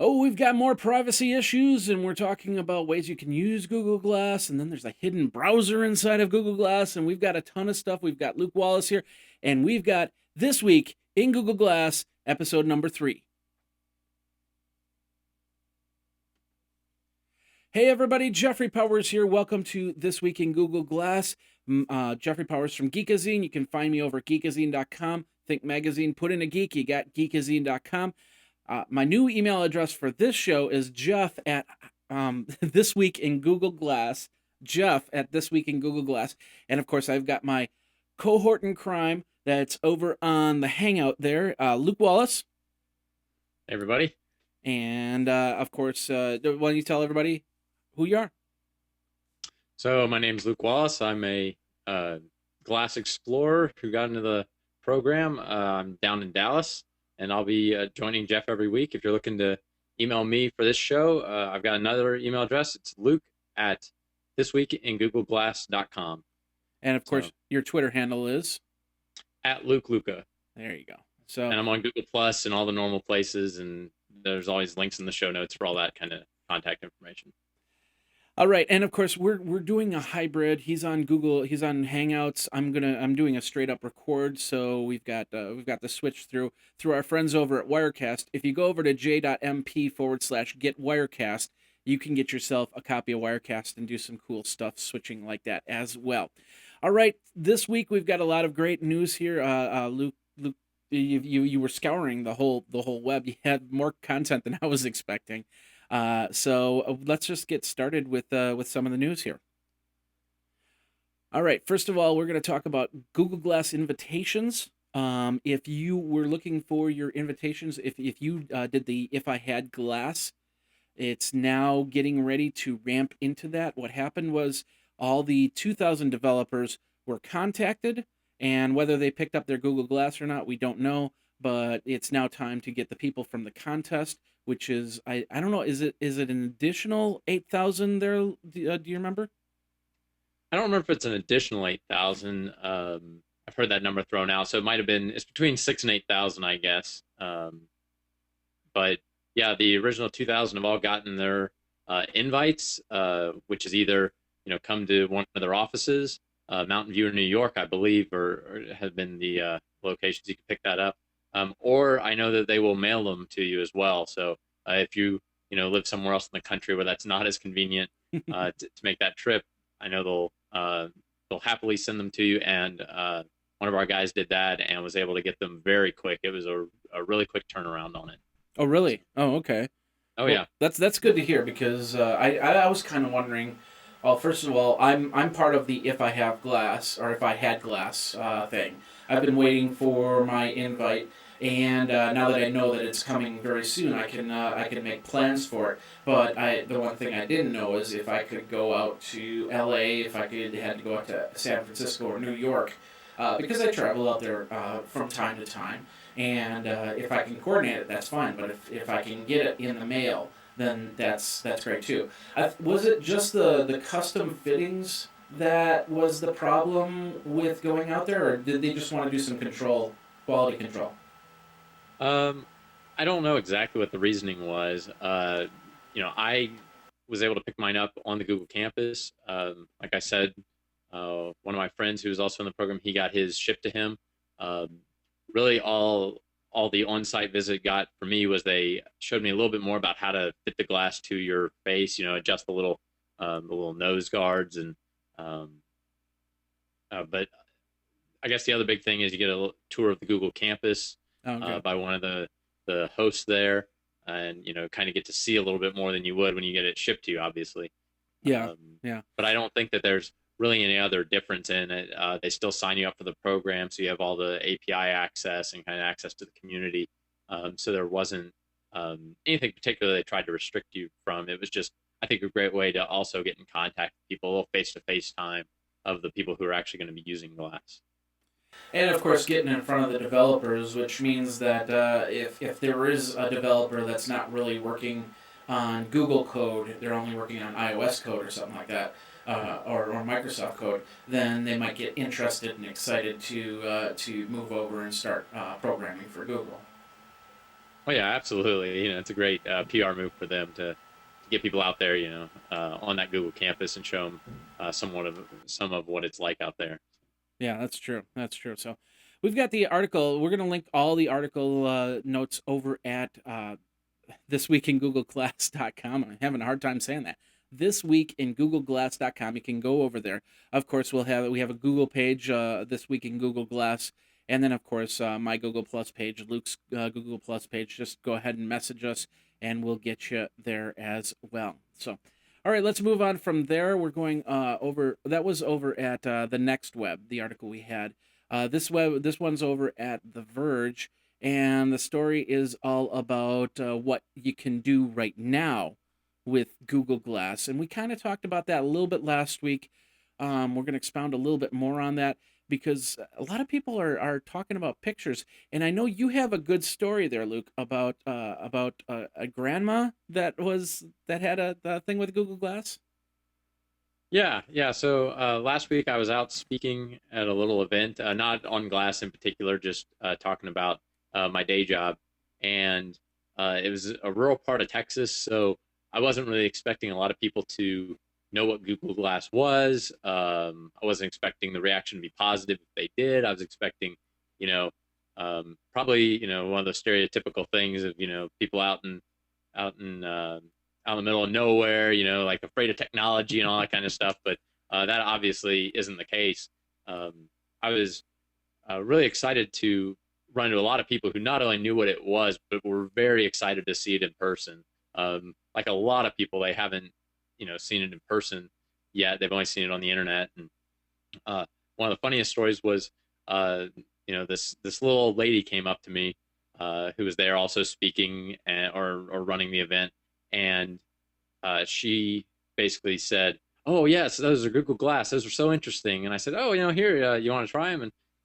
Oh, we've got more privacy issues, and we're talking about ways you can use Google Glass, and then there's a hidden browser inside of Google Glass, and we've got a ton of stuff. We've got Luke Wallace here, and we've got This Week in Google Glass, episode number 3. Hey everybody, Jeffrey Powers here. Welcome to This Week in Google Glass. Jeffrey Powers from Geekazine. You can find me over at geekazine.com. Think magazine, put in a geek, you got geekazine.com. My new email address for this show is Jeff at This Week in Google Glass. Jeff at This Week in Google Glass. And of course, I've got my cohort in crime that's over on the Hangout there, Luke Wallace. Hey, everybody. And of course, why don't you tell everybody who you are? So my name's Luke Wallace. I'm a glass explorer who got into the program. I'm down in Dallas, and I'll be joining Jeff every week. If you're looking to email me for this show, I've got another email address. It's Luke at thisweekingoogleglass.com. And of course, your Twitter handle is at Luke Luca. There you go. So, and I'm on Google Plus and all the normal places, and there's always links in the show notes for all that kind of contact information. All right, and of course we're doing a hybrid. He's on Google. He's on Hangouts. I'm doing a straight up record. So we've got the switch through our friends over at Wirecast. If you go over to j.mp/get Wirecast, you can get yourself a copy of Wirecast and do some cool stuff switching like that as well. All right, this week we've got a lot of great news here. Luke, you were scouring the whole web. You had more content than I was expecting. So let's just get started with some of the news here. All right, first of all, we're going to talk about Google Glass invitations. If you were looking for your invitations, if you did the If I Had Glass, it's now getting ready to ramp into that. What happened was all the 2,000 developers were contacted, and whether they picked up their Google Glass or not, we don't know. But it's now time to get the people from the contest, which is, I don't know, is it an additional 8,000 there? Do you remember? I don't remember if it's an additional 8,000. I've heard that number thrown out, so it might have been, it's between 6,000 and 8,000, I guess. But yeah, the original 2,000 have all gotten their invites, which is either, come to one of their offices, Mountain View in New York, I believe, or have been the locations you can pick that up. Or I know that they will mail them to you as well. So if you live somewhere else in the country where that's not as convenient to make that trip, I know they'll happily send them to you. And one of our guys did that and was able to get them very quick. It was a really quick turnaround on it. Oh, really? Oh, okay. Oh, well, yeah. That's good to hear, because I was kind of wondering. Well, first of all, I'm part of the If I Have Glass, or If I Had Glass thing. I've been waiting for my invite, and now that I know that it's coming very soon, I can make plans for it. But the one thing I didn't know is if I could go out to L.A., if I had to go out to San Francisco or New York, because I travel out there from time to time, and if I can coordinate it, that's fine. But if I can get it in the mail, then that's great too. Was it just the custom fittings that was the problem with going out there, or did they just want to do some quality control? I don't know exactly what the reasoning was. I was able to pick mine up on the Google campus. Like I said, one of my friends who was also in the program, he got his shipped to him. Really all the on-site visit got for me was they showed me a little bit more about how to fit the glass to your face, adjust the little nose guards. And but I guess the other big thing is you get a tour of the Google campus by one of the hosts there, and kind of get to see a little bit more than you would when you get it shipped to you, obviously. Yeah. But I don't think that there's really any other difference in it. They still sign you up for the program, so you have all the API access and kind of access to the community. So there wasn't anything particular they tried to restrict you from. It was just, I think, a great way to also get in contact with people, a little face-to-face time of the people who are actually going to be using Glass. And of course, getting in front of the developers, which means that if there is a developer that's not really working on Google code, they're only working on iOS code or something like that, or Microsoft code, then they might get interested and excited to move over and start programming for Google. Oh yeah, absolutely. It's a great PR move for them to get people out there, on that Google campus and show them some of what it's like out there. Yeah, that's true. That's true. So we've got the article. We're going to link all the article notes over at thisweekingoogleclass.com. I'm having a hard time saying that. Thisweekingoogleclass.com. You can go over there. Of course, we have a Google page, This Week in Google Glass, and then of course my Google Plus page, Luke's Google Plus page. Just go ahead and message us, and we'll get you there as well. So, all right, let's move on from there. We're going over. That was over at the Next Web, the article we had. This one's over at The Verge, and the story is all about what you can do right now with Google Glass. And we kind of talked about that a little bit last week. We're going to expound a little bit more on that because a lot of people are talking about pictures. And I know you have a good story there, Luke, about a grandma that had a thing with Google Glass. Yeah, yeah. So last week I was out speaking at a little event, not on glass in particular, just talking about my day job, and it was a rural part of Texas, so I wasn't really expecting a lot of people to know what Google Glass was. I wasn't expecting the reaction to be positive if they did. I was expecting, you know, probably one of those stereotypical things of people out in out in the middle of nowhere, like afraid of technology and all that kind of stuff. But that obviously isn't the case. I was really excited to run into a lot of people who not only knew what it was, but were very excited to see it in person. Like a lot of people, they haven't, seen it in person yet. They've only seen it on the internet. And one of the funniest stories was, this little old lady came up to me, who was there also speaking or running the event, and she basically said, "Oh yes, those are Google Glass. Those are so interesting." And I said, "Oh, here, you want to try them?"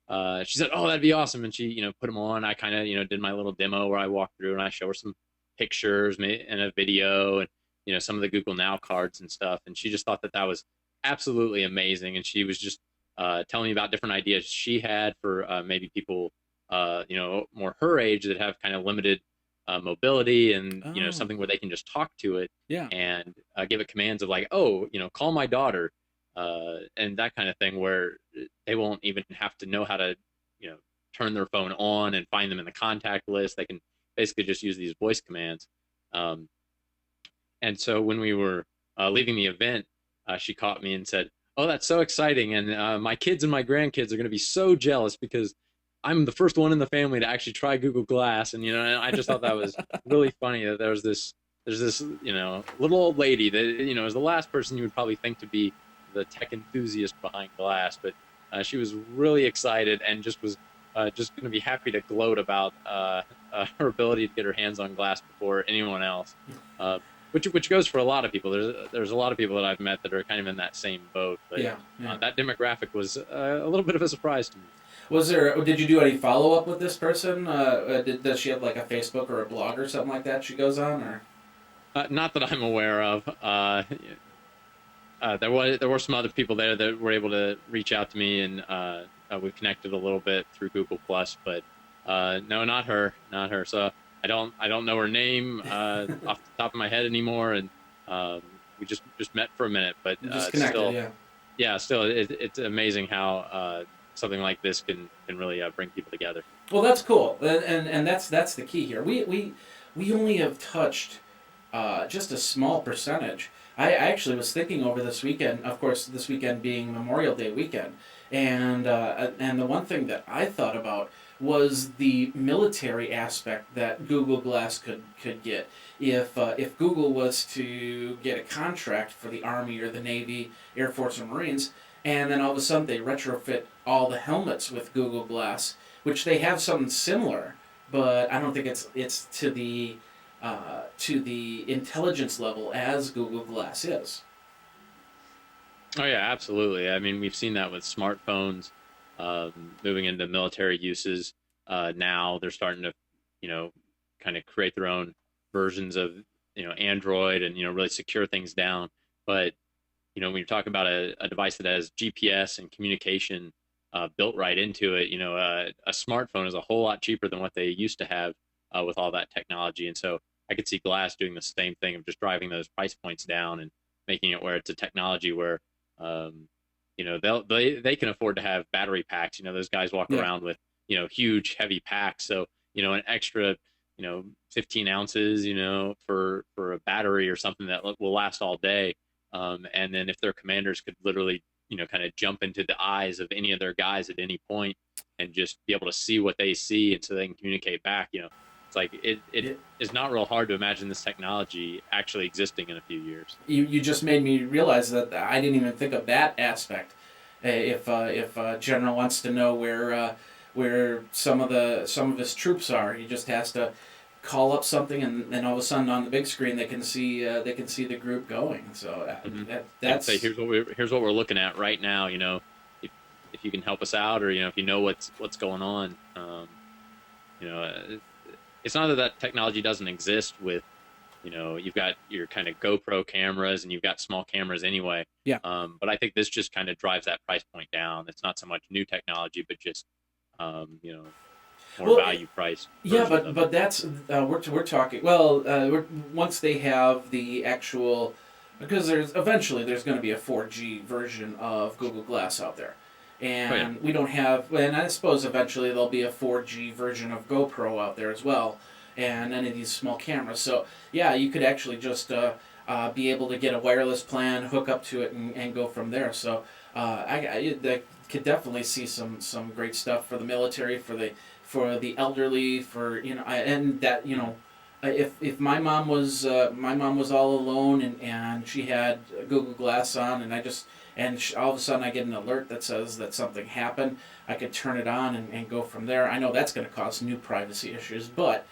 And she said, "Oh, that'd be awesome." And she, put them on. I kind of, did my little demo where I walked through and I show her some pictures and a video and some of the Google Now cards and stuff. And she just thought that that was absolutely amazing. And she was just telling me about different ideas she had for maybe people, more her age that have kind of limited mobility and Oh, something where they can just talk to it yeah. and give it commands of like, oh, call my daughter, and that kind of thing, where they won't even have to know how to you know turn their phone on and find them in the contact list. They can basically just use these voice commands. um, and so when we were leaving the event, she caught me and said, "Oh, that's so exciting! And my kids and my grandkids are going to be so jealous because I'm the first one in the family to actually try Google Glass." And and I just thought that was really funny that there's this little old lady that is the last person you would probably think to be the tech enthusiast behind Glass, but she was really excited and just was just going to be happy to gloat about her ability to get her hands on Glass before anyone else. Uh, which goes for a lot of people. There's a lot of people that I've met that are kind of in that same boat, but Yeah, yeah. that demographic was a little bit of a surprise to me. Did you do any follow up with this person? Does she have like a Facebook or a blog or something like that she goes on, or? Not that I'm aware of. There were some other people there that were able to reach out to me, and we connected a little bit through Google Plus, but no, not her. So I don't know her name off the top of my head anymore, and we just met for a minute, but Just connected, still, yeah. yeah, still, it's amazing how something like this can really bring people together. Well, that's cool, and that's the key here. We only have touched just a small percentage. I actually was thinking over this weekend, of course, this weekend being Memorial Day weekend, and the one thing that I thought about was the military aspect that Google Glass could get. If Google was to get a contract for the Army or the Navy, Air Force, or Marines, and then all of a sudden they retrofit all the helmets with Google Glass, which they have something similar, but I don't think it's to the intelligence level as Google Glass is. Oh yeah, absolutely. I mean, we've seen that with smartphones moving into military uses. Now they're starting to, you know, kind of create their own versions of, Android and really secure things down. But when you talk about a device that has GPS and communication built right into it, a smartphone is a whole lot cheaper than what they used to have with all that technology. And so I could see Glass doing the same thing of just driving those price points down and making it where it's a technology where um, they can afford to have battery packs. Those guys walk Yeah. around with huge heavy packs. So an extra 15 ounces for a battery or something that will last all day. And then if their commanders could literally kind of jump into the eyes of any of their guys at any point and just be able to see what they see, and so they can communicate back. It's like it Yeah. is not real hard to imagine this technology actually existing in a few years. You just made me realize that I didn't even think of that aspect. If General wants to know where some of his troops are, he just has to call up something, and all of a sudden on the big screen they can see the group going. So Mm-hmm. They can say, that's here's what we're looking at right now. If you can help us out, or if you know what's going on. You know, uh, it's not that technology doesn't exist with you've got your kind of GoPro cameras and you've got small cameras anyway. yeah. But I think this just kind of drives that price point down. It's not so much new technology, but just more Well, value price yeah, versions of it. but that's we're talking. Once they have the actual, because there's going to be a 4G version of Google Glass out there, Oh yeah. and we don't have. And I suppose eventually there'll be a 4G version of GoPro out there as well, and any of these small cameras. So yeah, you could actually just be able to get a wireless plan, hook up to it, and go from there. So I could definitely see some great stuff for the military, for the elderly, for and that if my mom was all alone, and she had Google Glass on, and all of a sudden I get an alert that says that something happened, I could turn it on and go from there. I know that's going to cause new privacy issues, but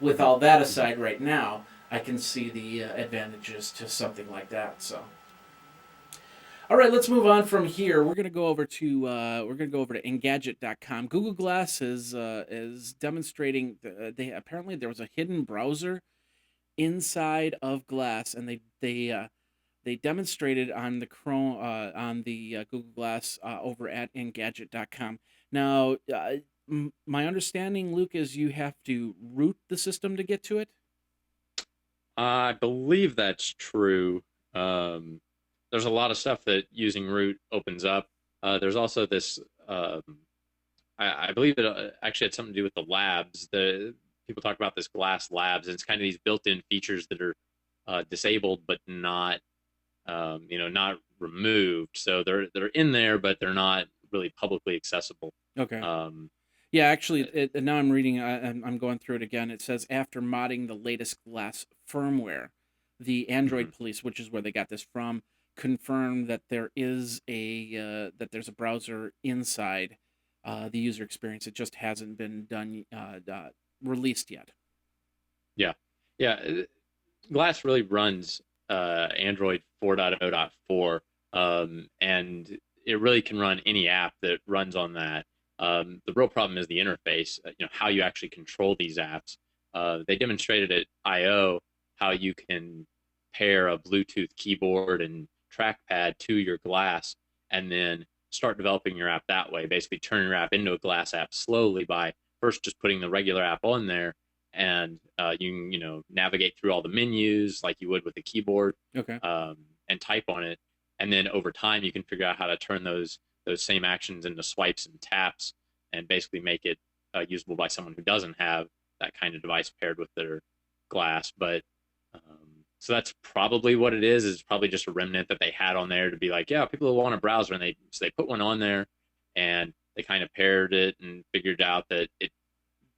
with Mm-hmm. all that Mm-hmm. aside, right now I can see the advantages to something like that. So. All right, let's move on from here. We're gonna go over to Engadget.com. Google Glass is demonstrating. They apparently there was a hidden browser inside of Glass, and they demonstrated on the Chrome on the Google Glass over at Engadget.com. Now, my understanding, Luke, is you have to root the system to get to it. I believe that's true. Um, there's a lot of stuff that using root opens up. There's also this. Um, I believe it actually had something to do with the labs. The people talk about this glass labs, and it's kind of these built-in features that are disabled but not, not removed. So they're in there, but they're not really publicly accessible. Okay. Um, Yeah, actually, now I'm reading. I'm going through it again. It says after modding the latest Glass firmware, the Android mhm. police, which is where they got this from, confirmed that there's a browser inside the user experience. It just hasn't been done released yet. Yeah, yeah. Glass really runs Android 4.0.4, and it really can run any app that runs on that. The real problem is the interface, how you actually control these apps. They demonstrated at I/O how you can pair a Bluetooth keyboard and trackpad to your Glass, and then start developing your app that way. Basically, turn your app into a Glass app slowly by first just putting the regular app on there, and you can navigate through all the menus like you would with the keyboard, Okay. and type on it, and then over time you can figure out how to turn those same actions into swipes and taps, and basically make it usable by someone who doesn't have that kind of device paired with their Glass. But so that's probably what it is probably just a remnant that they had on there to be like, yeah, people who want a browser, and they put one on there, and they kind of paired it and figured out that it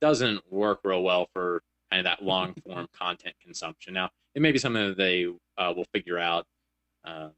doesn't work real well for kind of that long form content consumption. Now, it may be something that they will figure out, um,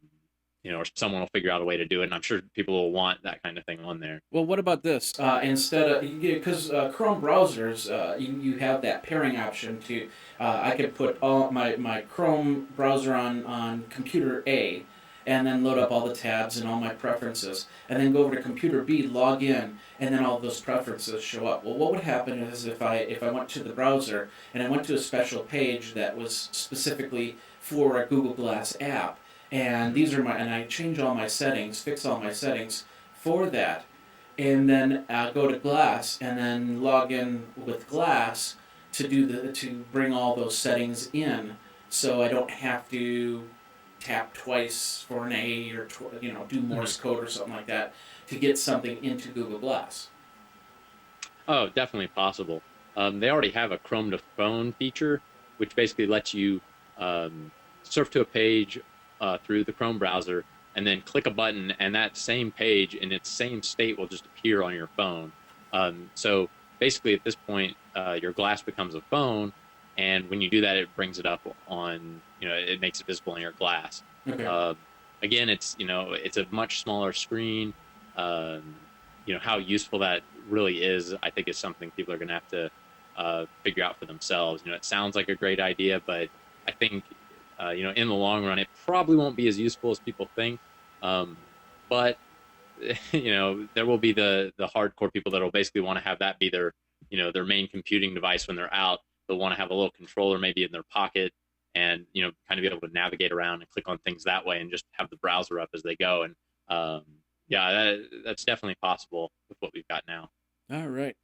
or someone will figure out a way to do it. And I'm sure people will want that kind of thing on there. Well, what about this? Instead of because Chrome browsers, you have that pairing option to. I could put all my Chrome browser on computer A, and then load up all the tabs and all my preferences, and then go over to computer B, log in, and then all those preferences show up. Well, what would happen is if I went to the browser and I went to a special page that was specifically for a Google Glass app, and I change all my settings, fix all my settings for that, and then go to Glass and then log in with Glass. to bring all those settings in, so I don't have to tap twice for an A or do Mhm. Morse code or something like that to get something into Google Glass. Oh, definitely possible. They already have a Chrome to phone feature, which basically lets you surf to a page through the Chrome browser and then click a button, and that same page in its same state will just appear on your phone. So basically, at this point, your glass becomes a phone, and when you do that, it brings it up on, it makes it visible in your glass. Okay. Uh, Again, it's a much smaller screen. Um, how useful that really is, I think, is something people are going to have to figure out for themselves. It sounds like a great idea, but I think in the long run, it probably won't be as useful as people think. But there will be the hardcore people that will basically want to have that be their main computing device when they're out. They'll want to have a little controller maybe in their pocket, and kind of be able to navigate around and click on things that way, and just have the browser up as they go. And yeah, that's definitely possible with what we've got now. All right.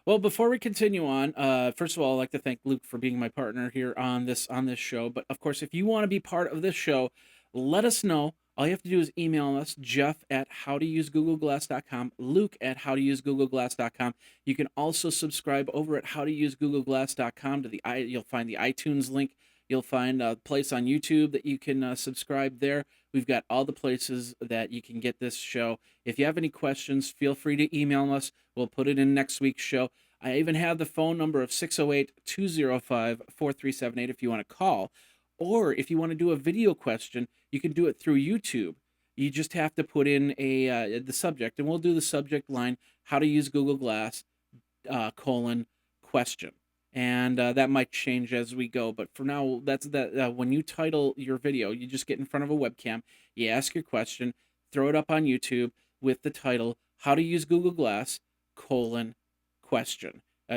Well, before we continue on, first of all, I'd like to thank Luke for being my partner here on this show. But of course, if you want to be part of this show, let us know. All you have to do is email us, Jeff at howtousegoogle.glass.com, Luke at howtousegoogle.glass.com. You can also subscribe over at howtousegoogle.glass.com to you'll find the iTunes link. You'll find a place on YouTube that you can subscribe there. We've got all the places that you can get this show. If you have any questions, feel free to email us. We'll put it in next week's show. I even have the phone number of 608-205-4378 if you want to call. Or if you want to do a video question, you can do it through YouTube. You just have to put in the subject, and we'll do the subject line, how to use Google Glass, question. And that might change as we go. But for now, that's that. When you title your video, you just get in front of a webcam, you ask your question, throw it up on YouTube with the title, how to use Google Glass, question.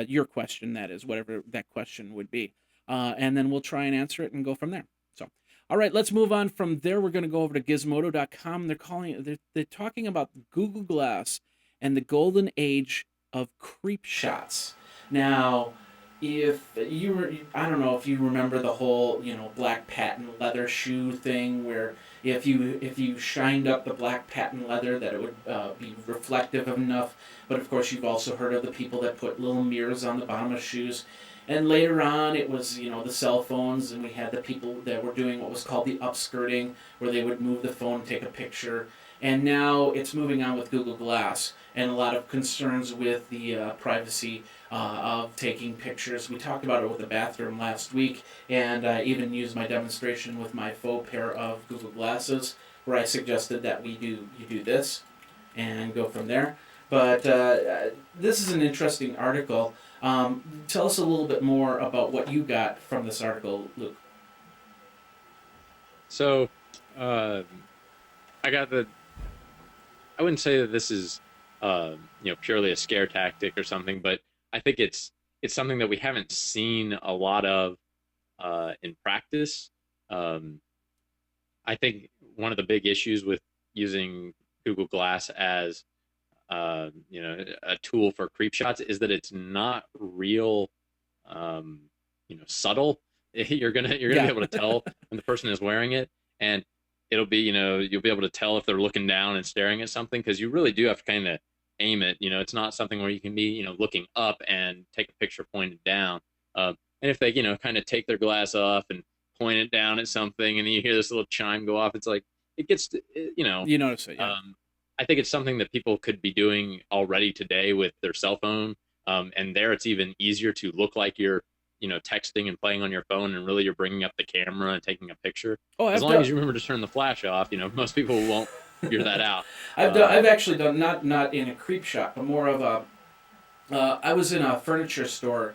Your question, that is, whatever that question would be. And then we'll try and answer it and go from there. So, all right, let's move on from there. We're going to go over to gizmodo.com. They're talking about Google Glass and the golden age of creep shots. Now, if you were, I don't know if you remember the whole, black patent leather shoe thing, where if you shined up the black patent leather, that it would be reflective enough. But of course, you've also heard of the people that put little mirrors on the bottom of shoes. And later on, it was, the cell phones, and we had the people that were doing what was called the upskirting, where they would move the phone and take a picture. And now it's moving on with Google Glass, and a lot of concerns with the privacy of taking pictures. We talked about it with the bathroom last week, and I even used my demonstration with my faux pair of Google Glasses, where I suggested that you do this, and go from there. But this is an interesting article. Tell us a little bit more about what you got from this article, Luke. So, uh, I got the. I wouldn't say that this is, purely a scare tactic or something, but I think it's something that we haven't seen a lot of in practice. Um, I think one of the big issues with using Google Glass as a tool for creep shots is that it's not real, subtle. You're gonna be Yeah. able to tell when the person is wearing it, and it'll be, you'll be able to tell if they're looking down and staring at something, because you really do have to kind of aim it. It's not something where you can be, looking up and take a picture pointed down. And if they, kind of take their glass off and point it down at something, and then you hear this little chime go off, it's like it gets to, You notice it, yeah. I think it's something that people could be doing already today with their cell phone. And there, it's even easier to look like you're, texting and playing on your phone, and really you're bringing up the camera and taking a picture. Oh, As I've long done. as you remember to turn the flash off, most people won't figure that out. I've actually done, not in a creep shop, but more of a. I was in a furniture store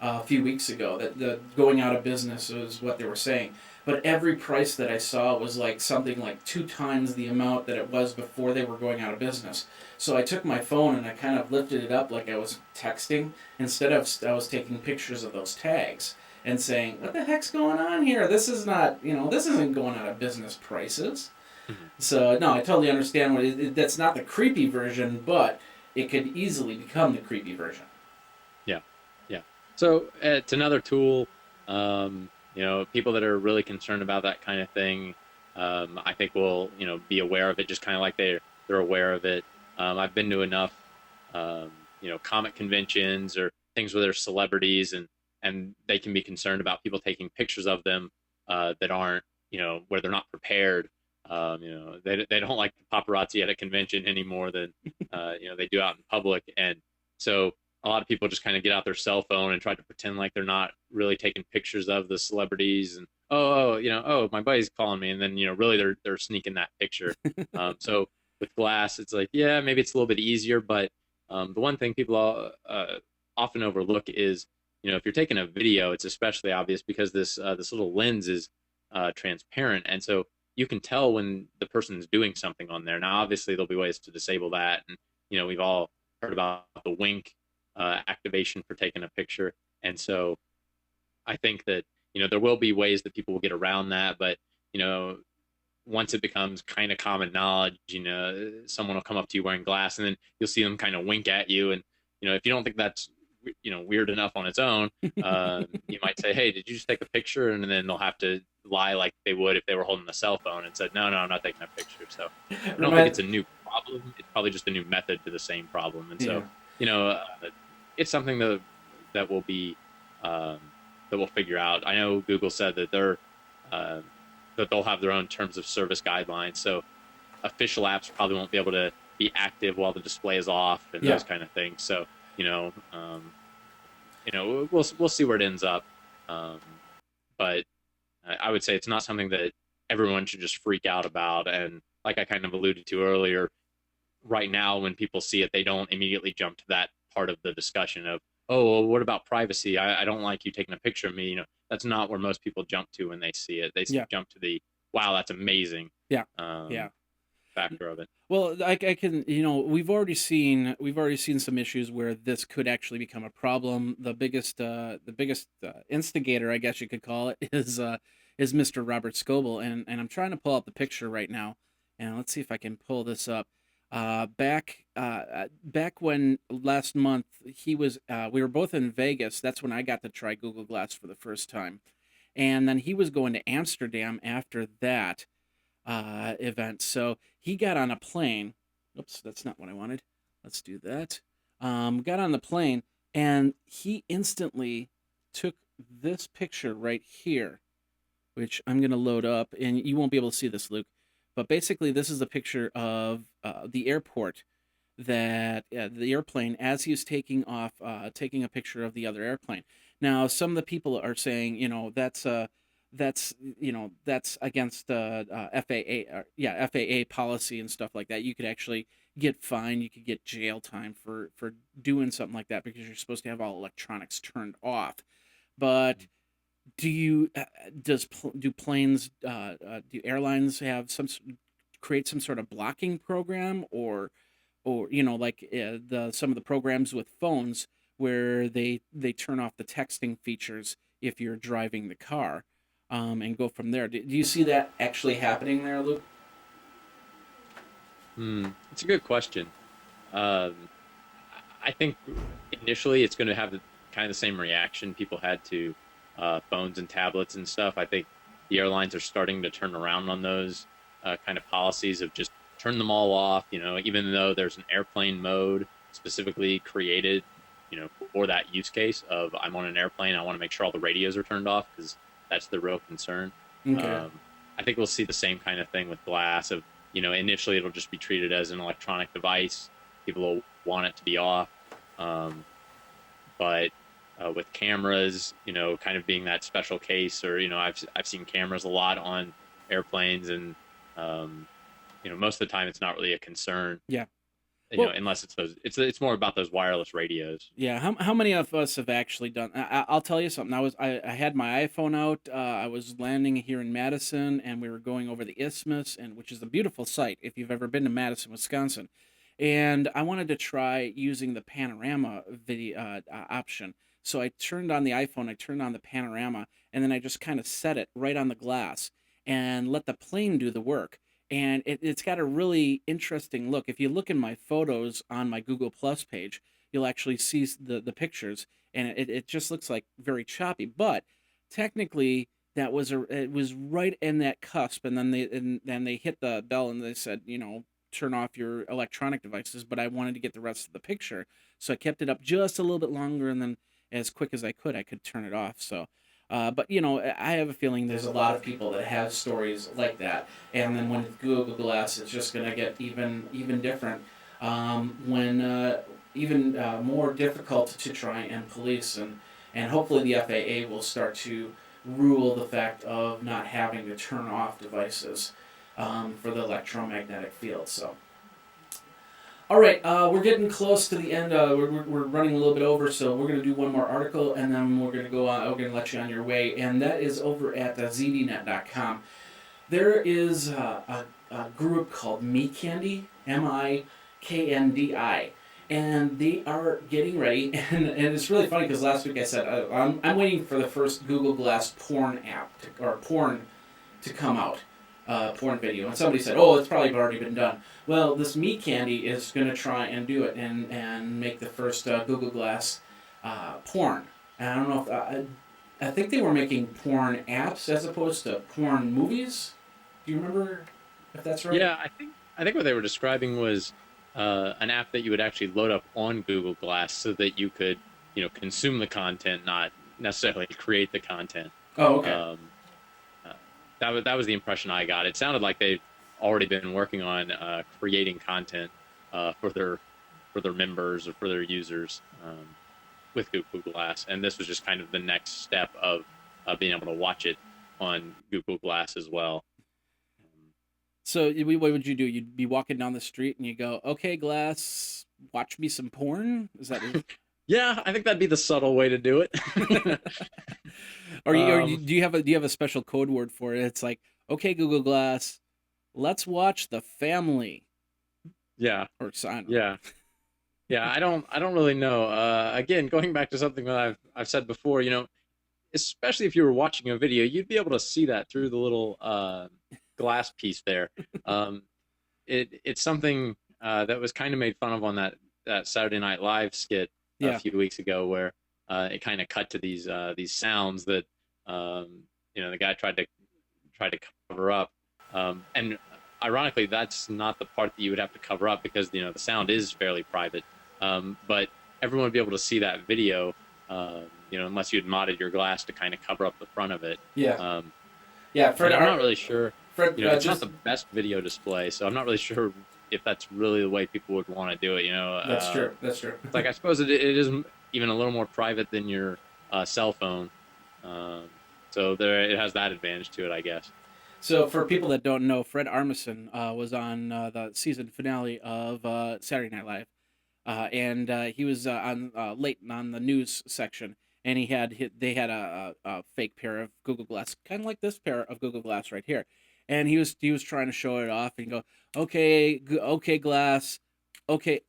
a few weeks ago that the going out of business was what they were saying. But every price that I saw was like something like 2 times the amount that it was before they were going out of business. So I took my phone and I kind of lifted it up like I was texting. Instead of I was taking pictures of those tags and saying, "What the heck's going on here? This is not, this isn't going out of business prices." Mhm. So no, I totally understand that's not the creepy version, but it could easily become the creepy version. Yeah, yeah. So it's another tool. People that are really concerned about that kind of thing, I think will be aware of it, just kind of like they're aware of it. I've been to enough, comic conventions or things where there's celebrities and they can be concerned about people taking pictures of them that aren't, where they're not prepared. They don't like the paparazzi at a convention any more than they do out in public, and so a lot of people just kind of get out their cell phone and try to pretend like they're not really taking pictures of the celebrities and oh my buddy's calling me, and then really they're sneaking that picture. So with glass, it's like, yeah, maybe it's a little bit easier, but the one thing people often overlook is if you're taking a video, it's especially obvious because this little lens is transparent, and so you can tell when the person's doing something on there. Now, obviously, there'll be ways to disable that, and we've all heard about the wink activation for taking a picture. And so I think that, there will be ways that people will get around that. But, once it becomes kind of common knowledge, someone will come up to you wearing glass and then you'll see them kind of wink at you. And, if you don't think that's, weird enough on its own, you might say, hey, did you just take a picture? And then they'll have to lie like they would if they were holding a cell phone and said, no, I'm not taking a picture. So I don't think it's a new problem. It's probably just a new method to the same problem. And so, Yeah. you know, uh, it's something that will be that we'll figure out. I know Google said that uh, that they'll have their own terms of service guidelines, so official apps probably won't be able to be active while the display is off and Yeah. those kind of things. So you know, um, we'll see where it ends up, um, but I would say it's not something that everyone should just freak out about. And like I kind of alluded to earlier, right now when people see it, they don't immediately jump to that part of the discussion of, oh, well, what about privacy? I don't like you taking a picture of me. That's not where most people jump to when they see it. They Yeah. jump to the, wow, that's amazing, Yeah. um, Yeah. factor of it. Well, I can, we've already seen some issues where this could actually become a problem. The biggest instigator, I guess you could call it, is Mr. Robert Scoble, and I'm trying to pull out the picture right now, and let's see if I can pull this up. Back when last month we were both in Vegas. That's when I got to try Google Glass for the first time, and then he was going to Amsterdam after that event. So he got on a plane. Oops, that's not what I wanted. Let's do that. Got on the plane and he instantly took this picture right here, which I'm going to load up. And you won't be able to see this, Luke. But basically, this is a picture of the airport the airplane as he was taking off, taking a picture of the other airplane. Now, some of the people are saying, that's against FAA, FAA policy and stuff like that. You could actually get fined. You could get jail time for doing something like that because you're supposed to have all electronics turned off. But do you do planes do airlines have create some sort of blocking program, or like the some of the programs with phones where they turn off the texting features if you're driving the car, and go from there. Do you see that actually happening there, Luke? It's a good question. Um, I think initially it's going to have kind of the same reaction people had to phones and tablets and stuff. I think the airlines are starting to turn around on those kind of policies of just turn them all off. Even though there's an airplane mode specifically created, for that use case of I'm on an airplane, I want to make sure all the radios are turned off because that's the real concern. Okay. Um, I think we'll see the same kind of thing with glass. Of initially it'll just be treated as an electronic device. People will want it to be off. Um, but with cameras, kind of being that special case, or I've seen cameras a lot on airplanes, and um, most of the time it's not really a concern. Yeah. Well, Unless it's more about those wireless radios. yeah. How many of us have actually done? I'll tell you something. I had my iPhone out. I was landing here in Madison, and we were going over the Isthmus, and which is a beautiful sight if you've ever been to Madison, Wisconsin. And I wanted to try using the panorama video option. So I turned on the iPhone. I turned on the panorama, and then I just kind of set it right on the glass and let the plane do the work. And it's got a really interesting look. If you look in my photos on my Google Plus page, you'll actually see the pictures. and it just looks like very choppy. But technically, it was right in that cusp, and then they hit the bell and they said, turn off your electronic devices. But I wanted to get the rest of the picture, so I kept it up just a little bit longer, and then as quick as I could turn it off. So. But I have a feeling there's a lot of people that have stories like that, and then when Google Glass, it's just gonna get even different, when even more difficult to try and police, and hopefully the FAA will start to rule the fact of not having to turn off devices for the electromagnetic field. So. All right, we're getting close to the end. We're running a little bit over, so we're going to do one more article, and then we're going to go on. We're going to let you on your way, and that is over at zdnet.com. There is a group called MeKandi, MIKNDI, and they are getting ready. And it's really funny because last week I said I'm waiting for the first Google Glass porn app or porn to come out. Porn video, and somebody said, "Oh, it's probably already been done." Well, this MeKandi is going to try and do it and make the first Google Glass porn. And I don't know if I think they were making porn apps as opposed to porn movies. Do you remember if that's right? Yeah, I think what they were describing was an app that you would actually load up on Google Glass so that you could, consume the content, not necessarily create the content. Oh, okay. That was the impression I got. It sounded like they've already been working on creating content for their members or for their users with Google Glass, and this was just kind of the next step of being able to watch it on Google Glass as well. So what would you do? You'd be walking down the street and you go, "Okay, Glass, watch me some porn." Is that? Yeah, I think that'd be the subtle way to do it. Do you have a special code word for it? It's like, "Okay, Google Glass, let's watch The Family." Yeah. Or sign. Yeah. Yeah, I don't really know. Again, going back to something that I've said before, especially if you were watching a video, you'd be able to see that through the little glass piece there. It's something that was kind of made fun of on that Saturday Night Live skit a few weeks ago, where it kind of cut to these sounds that the guy tried to cover up, and ironically, that's not the part that you would have to cover up because the sound is fairly private, but everyone would be able to see that video, unless you'd modded your glass to kind of cover up the front of it. Yeah. Fred, I'm not really sure. Fred, it's not the best video display, so I'm not really sure if that's really the way people would want to do it. That's true. That's true. Like, I suppose it is even a little more private than your cell phone, so it has that advantage to it, I guess. So for people that don't know, Fred Armisen was on the season finale of Saturday Night Live, and he was on late on the news section, and they had a fake pair of Google Glass, kind of like this pair of Google Glass right here, and he was trying to show it off and go, "Okay, okay, Glass, okay,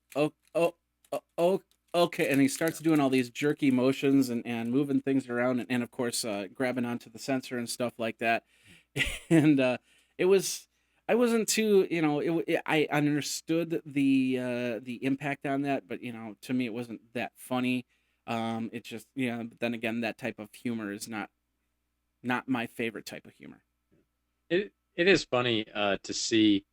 okay," and he starts doing all these jerky motions and moving things around, and of course grabbing onto the sensor and stuff like that. And it was, I wasn't too, I understood the impact on that, but to me it wasn't that funny. It's just, but then again, that type of humor is not my favorite type of humor. It is funny to see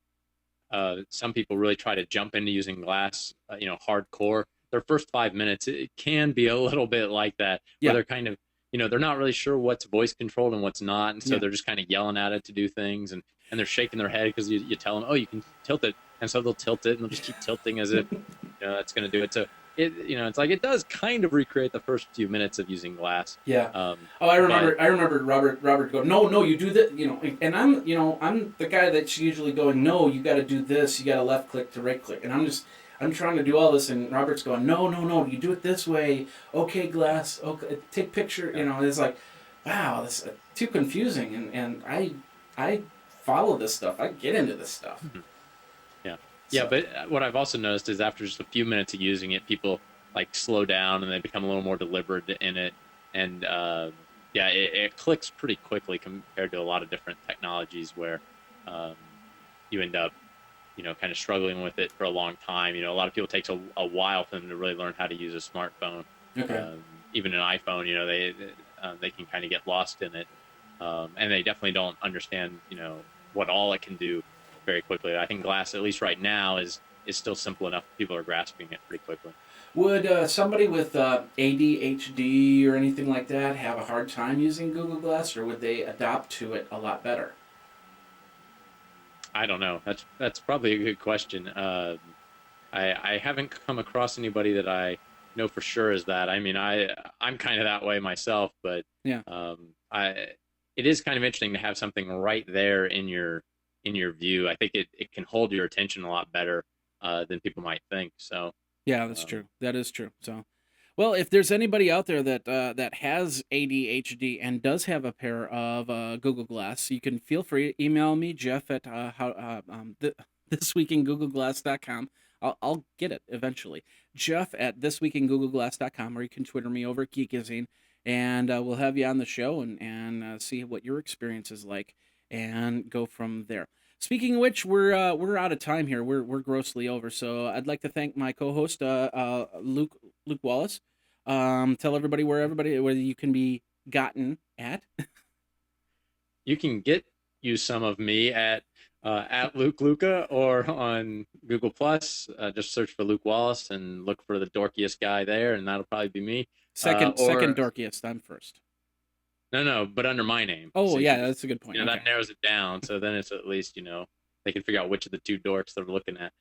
some people really try to jump into using glass, hardcore. Their first 5 minutes, it can be a little bit like that, where they're kind of, they're not really sure what's voice controlled and what's not, and so they're just kind of yelling at it to do things, and they're shaking their head because you tell them, "Oh, you can tilt it," and so they'll tilt it, and they'll just keep tilting as if that's going to do it. So it's like it does kind of recreate the first few minutes of using glass. Yeah. I remember Robert going, "No, you do that," and I'm the guy that's usually going, "No, you got to do this. You got to left click to right click," and I'm trying to do all this, and Robert's going, no, you do it this way. Okay, Glass. Okay, take picture. It's like, wow, this is too confusing, and I follow this stuff. I get into this stuff. Mm-hmm. Yeah, but what I've also noticed is after just a few minutes of using it, people slow down and they become a little more deliberate in it, and it clicks pretty quickly compared to a lot of different technologies where you end up kind of struggling with it for a long time. A lot of people, it takes a while for them to really learn how to use a smartphone. Okay. even an iPhone, they can kind of get lost in it, and they definitely don't understand, what all it can do very quickly. I think glass, at least right now, is still simple enough. People are grasping it pretty quickly. Would somebody with ADHD or anything like that have a hard time using Google Glass, or would they adapt to it a lot better? I don't know. That's probably a good question. I haven't come across anybody that I know for sure is that. I mean, I'm kind of that way myself, but Yeah. I it is kind of interesting to have something right there in your view. I think it can hold your attention a lot better than people might think. So, Yeah, that's um, true. That is true. So, well, if there's anybody out there that that has ADHD and does have a pair of Google Glass, you can feel free to email me, Jeff at thisweekingoogleglass.com. I'll get it eventually. Jeff at thisweekingoogleglass.com, or you can Twitter me over at Geekazine, and we'll have you on the show and see what your experience is like, and go from there. Speaking of which, we're out of time here. We're grossly over. So I'd like to thank my co-host Luke Wallace. Tell everybody where you can be gotten at. you can get you some of me at Luke Luca or on Google Plus. Just search for Luke Wallace and look for the dorkiest guy there, and that'll probably be me. Second Or dorkiest. I'm first. no, but under my name. Oh So you yeah, can just, that's a good point. Okay. that narrows it down. So then it's at least, they can figure out which of the two dorks they're looking at.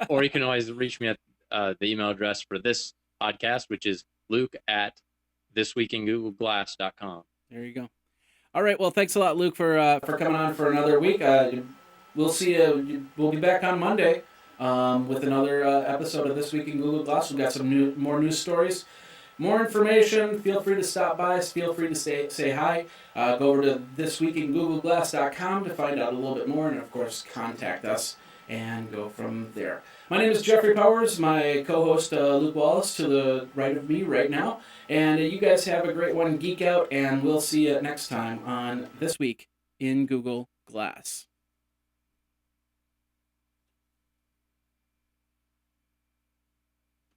Or you can always reach me at the email address for this podcast, which is Luke at thisweekingoogleglass.com. There you go. All right. Well, thanks a lot, Luke, for coming on for another week. We'll see you. We'll be back on Monday with another episode of This Week in Google Glass. We've got some more news stories. More information, feel free to stop by. Feel free to say hi. Go over to thisweekingoogleglass.com to find out a little bit more, and of course, contact us and go from there. My name is Jeffrey Powers, my co-host Luke Wallace to the right of me right now, and you guys have a great one. Geek out, and we'll see you next time on This Week in Google Glass.